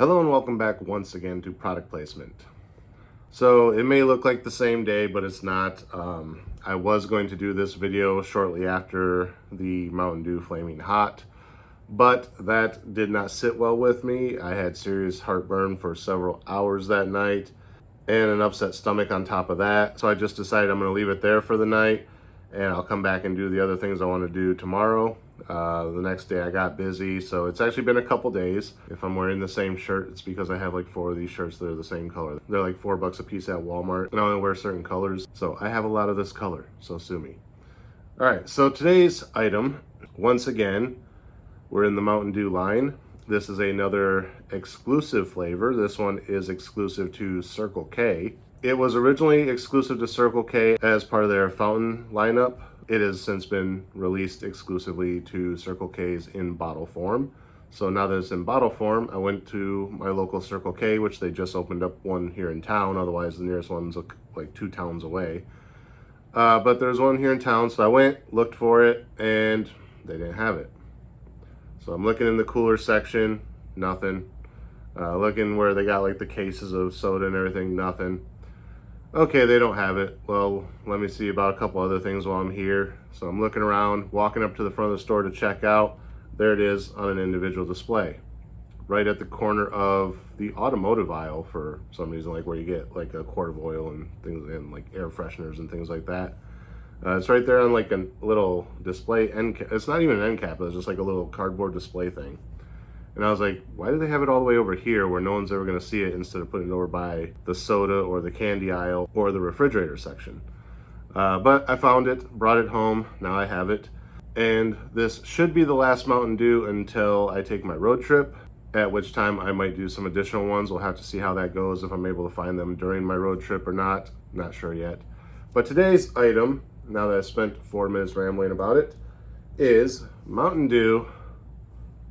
Hello and welcome back once again to product placement. So it may look like the same day, but it's not. I was going to do this video shortly after the Mountain Dew Flaming Hot, but that did not sit well with me. I had serious heartburn for several hours that night and an upset stomach on top of that. So I just decided I'm going to leave it there for the night and I'll come back and do the other things I want to do tomorrow. The next day I got busy, so it's actually been a couple days. If I'm wearing the same shirt, it's because I have like 4 of these shirts that are the same color. They're like $4 a piece at Walmart, and I only wear certain colors, so I have a lot of this color, so sue me. All right, so today's item, once again, we're in the Mountain Dew line. This is another exclusive flavor. This one is exclusive to Circle K. It was originally exclusive to Circle K as part of their fountain lineup. It has since been released exclusively to Circle K's in bottle form. So now that it's in bottle form, I went to my local Circle K, which they just opened up one here in town. Otherwise, the nearest one's like 2 towns away. But there's one here in town, so I went, looked for it, and they didn't have it. So I'm looking in the cooler section, nothing. Looking where they got like the cases of soda and everything, nothing. Okay, they don't have it. Well, let me see about a couple other things while I'm here. So I'm looking around, walking up to the front of the store to check out. There it is on an individual display, right at the corner of the automotive aisle for some reason, like where you get like a quart of oil and things and like air fresheners and things like that. It's right there on like a little display end cap. It's not even an end cap, it's just like a little cardboard display thing. And I was like, why do they have it all the way over here where no one's ever going to see it instead of putting it over by the soda or the candy aisle or the refrigerator section? But I found it, brought it home, now I have it. And this should be the last Mountain Dew until I take my road trip, at which time I might do some additional ones. We'll have to see how that goes, if I'm able to find them during my road trip or not. Not sure yet. But today's item, now that I spent 4 minutes rambling about it, is Mountain Dew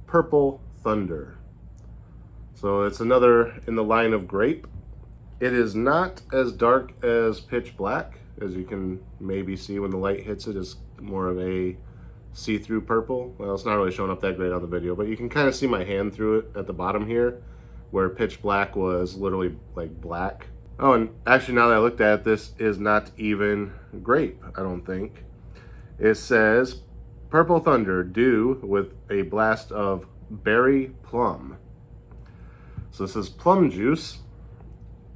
Purple Thunder. So it's another in the line of grape. It is not as dark as Pitch Black, as you can maybe see when the light hits it. It's more of a see-through purple. Well, it's not really showing up that great on the video, but you can kind of see my hand through it at the bottom here, where Pitch Black was literally like black. Oh, and actually now that I looked at it, this is not even grape, I don't think. It says Purple Thunder Dew with a blast of berry plum. So this is plum juice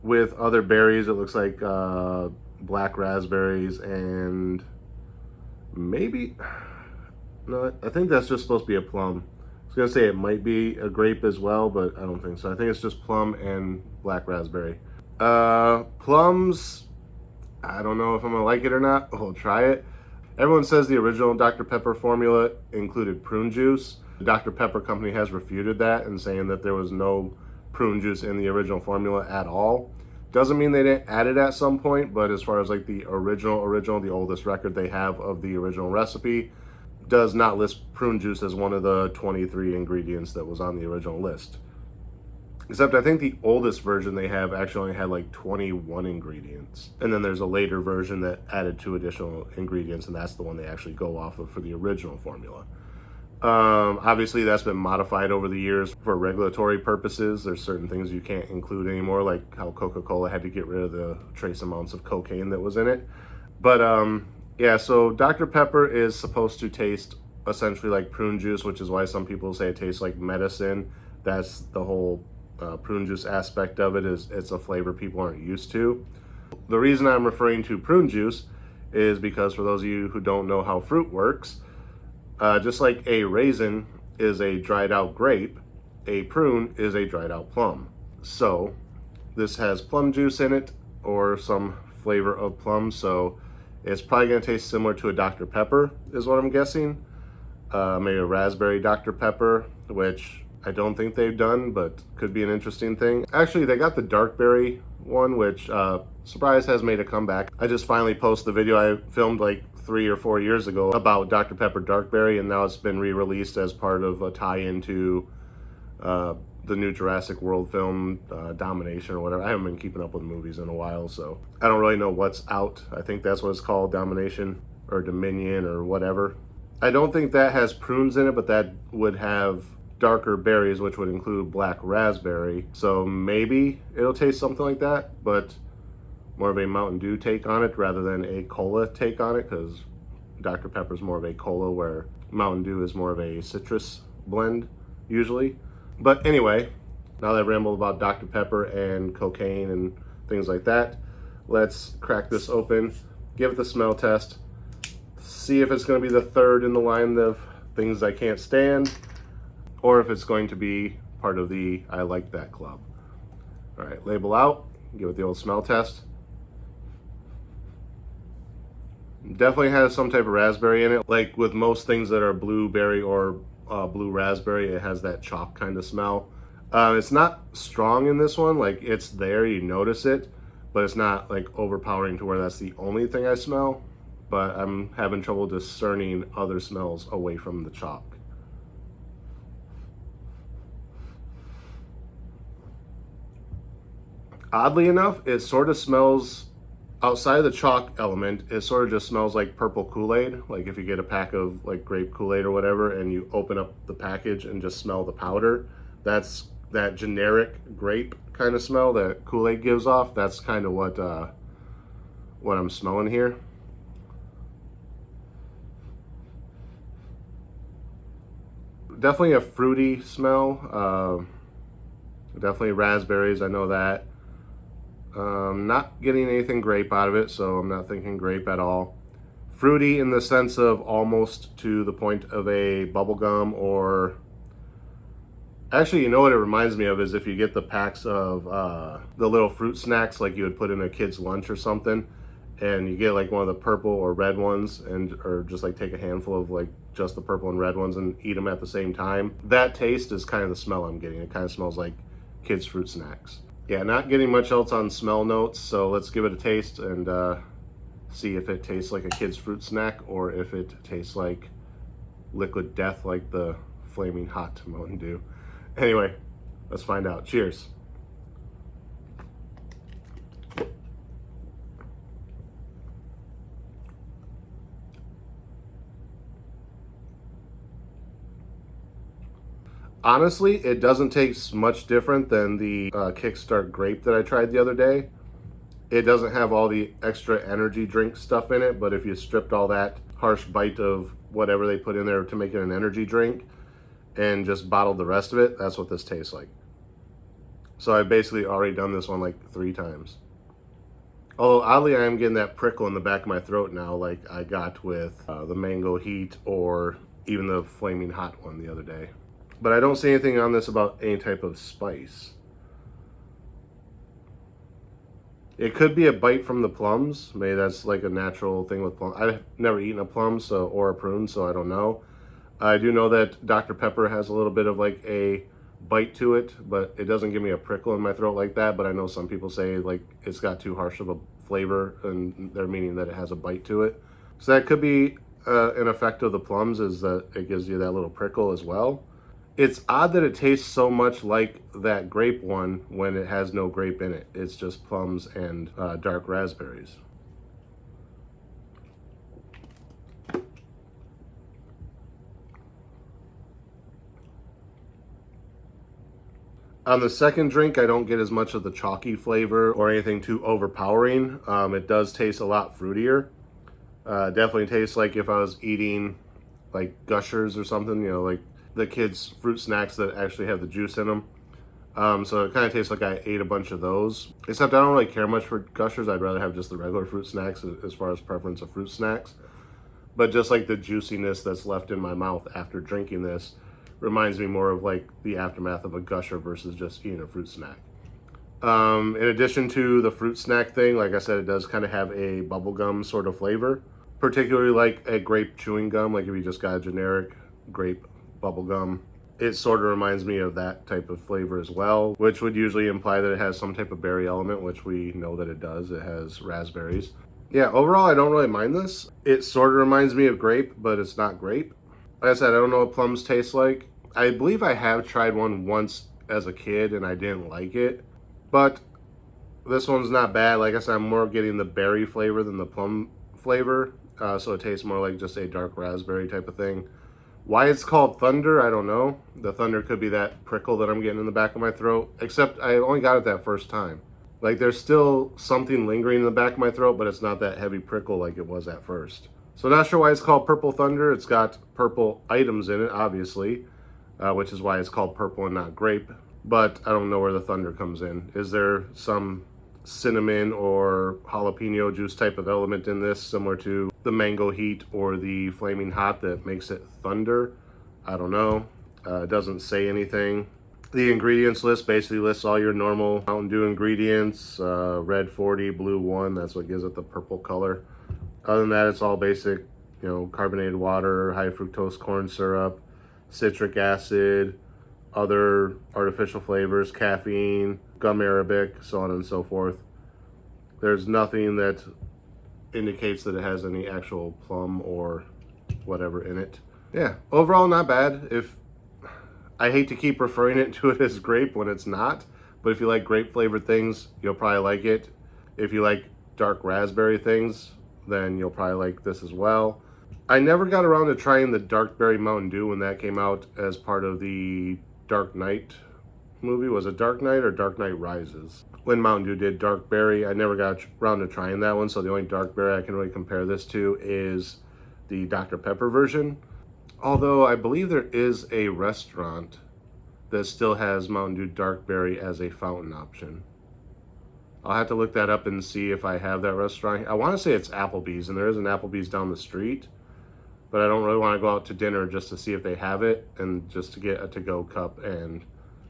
with other berries. It looks like black raspberries and maybe, no, I think that's just supposed to be a plum. I was gonna say it might be a grape as well, but I don't think so. I think it's just plum and black raspberry. Plums, I don't know if I'm gonna like it or not. We'll try it. Everyone says the original Dr. Pepper formula included prune juice. The Dr. Pepper company has refuted that and saying that there was no prune juice in the original formula at all. Doesn't mean they didn't add it at some point, but as far as like the original, the oldest record they have of the original recipe, does not list prune juice as one of the 23 ingredients that was on the original list. Except I think the oldest version they have actually only had like 21 ingredients. And then there's a later version that added 2 additional ingredients, and that's the one they actually go off of for the original formula. Obviously that's been modified over the years for regulatory purposes. There's certain things you can't include anymore, like how Coca-Cola had to get rid of the trace amounts of cocaine that was in it. But yeah, so Dr. Pepper is supposed to taste essentially like prune juice, which is why some people say it tastes like medicine. That's the whole prune juice aspect of it, is it's a flavor people aren't used to. The reason I'm referring to prune juice is because for those of you who don't know how fruit works, just like a raisin is a dried out grape, a prune is a dried out plum. So this has plum juice in it or some flavor of plum, so it's probably going to taste similar to a Dr. Pepper is what I'm guessing. Maybe a raspberry Dr. Pepper, which I don't think they've done, but could be an interesting thing. Actually, they got the dark berry one, which surprise has made a comeback. I just finally posted the video I filmed like 3 or 4 years ago about Dr. Pepper Dark Berry, and now it's been re-released as part of a tie-in to the new Jurassic World film, Domination or whatever. I haven't been keeping up with movies in a while, so I don't really know what's out. I think that's what it's called, Domination or Dominion or whatever. I don't think that has prunes in it, but that would have darker berries, which would include black raspberry. So maybe it'll taste something like that, but more of a Mountain Dew take on it rather than a cola take on it, because Dr. Pepper is more of a cola where Mountain Dew is more of a citrus blend usually. But anyway, now that I've rambled about Dr. Pepper and cocaine and things like that, let's crack this open, give it the smell test, see if it's going to be the third in the line of things I can't stand, or if it's going to be part of the I like that club. All right, label out, give it the old smell test. Definitely has some type of raspberry in it. Like with most things that are blueberry or blue raspberry, it has that chalk kind of smell. It's not strong in this one, like it's there, you notice it, but it's not like overpowering to where that's the only thing I smell. But I'm having trouble discerning other smells away from the chalk. Oddly enough, it sort of smells, outside of the chalk element, it sort of just smells like purple Kool-Aid. Like if you get a pack of like grape Kool-Aid or whatever and you open up the package and just smell the powder, that's that generic grape kind of smell that Kool-Aid gives off. That's kind of what I'm smelling here. Definitely a fruity smell. Definitely raspberries, I know that. Not getting anything grape out of it, so I'm not thinking grape at all. Fruity in the sense of almost to the point of a bubblegum, or actually, you know what it reminds me of is if you get the packs of the little fruit snacks like you would put in a kid's lunch or something, and you get like one of the purple or red ones, or just like take a handful of like just the purple and red ones and eat them at the same time. That taste is kind of the smell I'm getting. It kind of smells like kids' fruit snacks. Yeah, not getting much else on smell notes, so let's give it a taste and see if it tastes like a kid's fruit snack or if it tastes like liquid death like the Flaming Hot Mountain Dew. Anyway, let's find out. Cheers. Honestly, it doesn't taste much different than the Kickstart Grape that I tried the other day. It doesn't have all the extra energy drink stuff in it, but if you stripped all that harsh bite of whatever they put in there to make it an energy drink and just bottled the rest of it, that's what this tastes like. So I've basically already done this one like 3 times. Although oddly, I am getting that prickle in the back of my throat now like I got with the Mango Heat or even the Flaming Hot one the other day. But I don't see anything on this about any type of spice. It could be a bite from the plums. Maybe that's like a natural thing with plums. I've never eaten a plum or a prune, so I don't know. I do know that Dr. Pepper has a little bit of like a bite to it, but it doesn't give me a prickle in my throat like that. But I know some people say like it's got too harsh of a flavor, and they're meaning that it has a bite to it. So that could be an effect of the plums, is that it gives you that little prickle as well. It's odd that it tastes so much like that grape one when it has no grape in it. It's just plums and dark raspberries. On the second drink, I don't get as much of the chalky flavor or anything too overpowering. It does taste a lot fruitier. Definitely tastes like if I was eating like Gushers or something, you know, like the kids' fruit snacks that actually have the juice in them. So it kind of tastes like I ate a bunch of those. Except I don't really care much for Gushers. I'd rather have just the regular fruit snacks as far as preference of fruit snacks. But just like the juiciness that's left in my mouth after drinking this reminds me more of like the aftermath of a Gusher versus just eating a fruit snack. In addition to the fruit snack thing, like I said, it does kind of have a bubblegum sort of flavor. Particularly like a grape chewing gum, like if you just got a generic grape bubblegum. It sort of reminds me of that type of flavor as well, which would usually imply that it has some type of berry element, which we know that it does. It has raspberries. Yeah, overall, I don't really mind this. It sort of reminds me of grape, but it's not grape. Like I said, I don't know what plums taste like. I believe I have tried one once as a kid and I didn't like it, but this one's not bad. Like I said, I'm more getting the berry flavor than the plum flavor, so it tastes more like just a dark raspberry type of thing. Why it's called Thunder, I don't know. The thunder could be that prickle that I'm getting in the back of my throat, except I only got it that first time. Like, there's still something lingering in the back of my throat, but it's not that heavy prickle like it was at first. So not sure why it's called Purple Thunder. It's got purple items in it, obviously, which is why it's called purple and not grape. But I don't know where the thunder comes in. Is there some cinnamon or jalapeno juice type of element in this, similar to the Mango Heat or the Flaming Hot, that makes it thunder? I don't know. It doesn't say anything. The ingredients list basically lists all your normal Mountain Dew ingredients, red 40, blue 1, that's what gives it the purple color. Other than that, it's all basic, you know, carbonated water, high fructose corn syrup, citric acid, other artificial flavors, caffeine, gum arabic, so on and so forth. There's nothing that indicates that it has any actual plum or whatever in it. Yeah, overall not bad. I hate to keep referring it to it as grape when it's not, but if you like grape flavored things, you'll probably like it. If you like dark raspberry things, then you'll probably like this as well. I never got around to trying the Dark Berry Mountain Dew when that came out as part of the Dark Knight movie. Was it Dark Knight or Dark Knight Rises? When Mountain Dew did Dark Berry, I never got around to trying that one, so the only Dark Berry I can really compare this to is the Dr. Pepper version. Although I believe there is a restaurant that still has Mountain Dew Dark Berry as a fountain option. I'll have to look that up and see if I have that restaurant. I want to say it's Applebee's, and there is an Applebee's down the street, but I don't really want to go out to dinner just to see if they have it and just to get a to-go cup and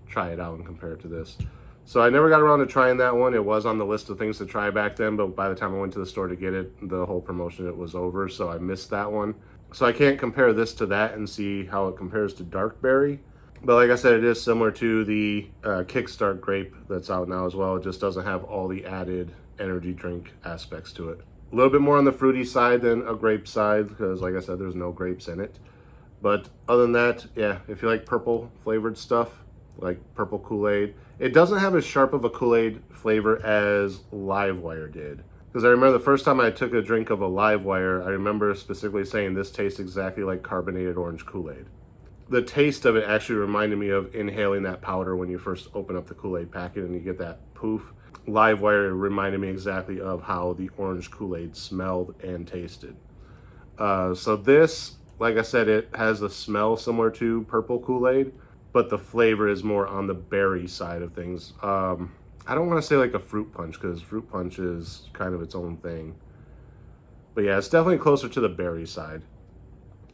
try it out and compare it to this. So I never got around to trying that one. It was on the list of things to try back then, but by the time I went to the store to get it, the whole promotion it was over, so I missed that one. So I can't compare this to that and see how it compares to Dark Berry. But like I said, it is similar to the Kickstart grape that's out now as well. It just doesn't have all the added energy drink aspects to it. A little bit more on the fruity side than a grape side, because like I said, there's no grapes in it. But other than that, yeah, if you like purple flavored stuff, like purple Kool-Aid, it doesn't have as sharp of a Kool-Aid flavor as Livewire did. Because I remember the first time I took a drink of a Livewire, I remember specifically saying this tastes exactly like carbonated orange Kool-Aid. The taste of it actually reminded me of inhaling that powder when you first open up the Kool-Aid packet and you get that poof. Livewire reminded me exactly of how the orange Kool-Aid smelled and tasted. So this, like I said, it has a smell similar to purple Kool-Aid, but the flavor is more on the berry side of things. I don't want to say like a fruit punch, because fruit punch is kind of its own thing. But yeah, it's definitely closer to the berry side.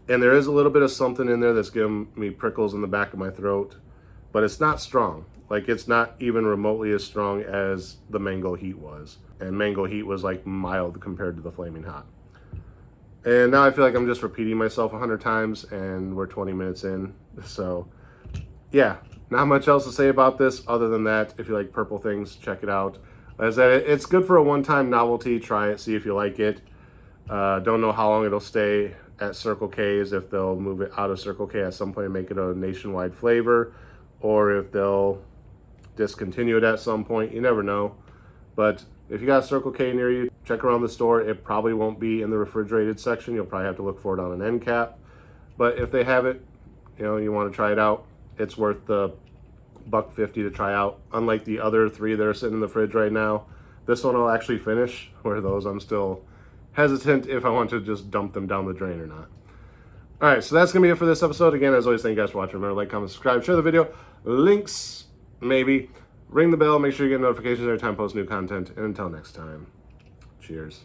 And there is a little bit of something in there that's giving me prickles in the back of my throat, but it's not strong. Like, it's not even remotely as strong as the Mango Heat was. And Mango Heat was like mild compared to the Flaming Hot. And now I feel like I'm just repeating myself 100 times and we're 20 minutes in. So yeah, not much else to say about this other than that. If you like purple things, check it out. As I said, it's good for a one-time novelty. Try it, see if you like it. Don't know how long it'll stay at Circle K's, if they'll move it out of Circle K at some point and make it a nationwide flavor, or if they'll discontinue it at some point. You never know. But if you got Circle K near you, check around the store. It probably won't be in the refrigerated section. You'll probably have to look for it on an end cap. But if they have it, you know, you want to try it out, it's worth the $1.50 to try out. Unlike the other three that are sitting in the fridge right now, this one I'll actually finish, where those I'm still hesitant if I want to just dump them down the drain or not. All right, so that's going to be it for this episode. Again, as always, thank you guys for watching. Remember, like, comment, subscribe, share the video. Links, maybe. Ring the bell. Make sure you get notifications every time I post new content. And until next time, cheers.